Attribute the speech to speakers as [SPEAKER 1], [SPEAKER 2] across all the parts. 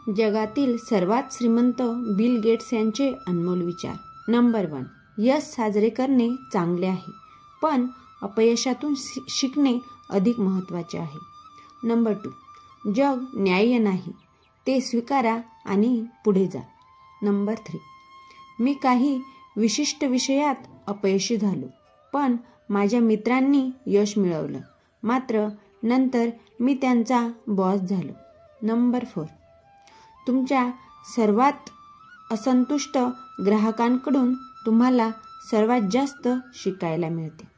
[SPEAKER 1] जगातील सर्वात श्रीमंत बिल गेट्स यांचे अनमोल विचार. नंबर 1, यश साजरे करणे चांगले आहे, पण अपयशातून शिकणे अधिक महत्त्वाचे आहे. नंबर 2, जग न्याय्य नाही, ते स्वीकारा आणि पुढे जा. नंबर 3, मी काही विशिष्ट विषयात अपयशी झालो, पण माझ्या मित्रांनी यश मिळवलं, मात्र नंतर मी त्यांचा बॉस झालो. नंबर 4, तुमच्या सर्वात असंतुष्ट ग्राहकांकडून तुम्हाला सर्वात जास्त शिकायला मिळते.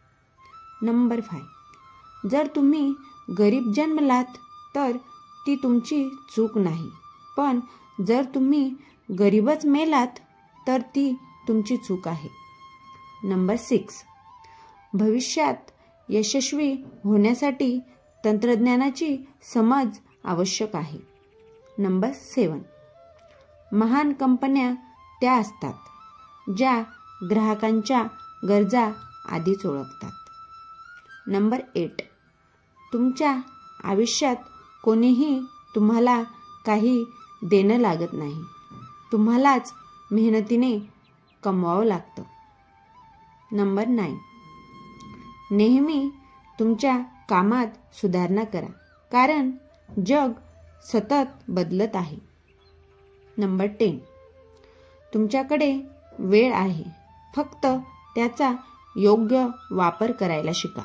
[SPEAKER 1] नंबर 5, जर तुम्ही गरीब जन्मलात तर ती तुमची चूक नाही, पण जर तुम्ही गरीबच मेलात तर ती तुमची चूक आहे. नंबर 6, भविष्यात यशस्वी होण्यासाठी तंत्रज्ञानाची समज आवश्यक आहे. नंबर 7, महान कंपन्या त्या असतात ज्या ग्राहकांच्या गरजा आधीच ओळखतात. नंबर 8, तुमच्या आयुष्यात कोणीही तुम्हाला काही देणं लागत नाही, तुम्हालाच मेहनतीने कमवावं लागतं. नंबर 9, नेहमी तुमच्या कामात सुधारणा करा, कारण जग सतत बदलत आहे. नंबर 10, तुमच्याकडे वेळ आहे, फक्त त्याचा योग्य वापर करायला शिका.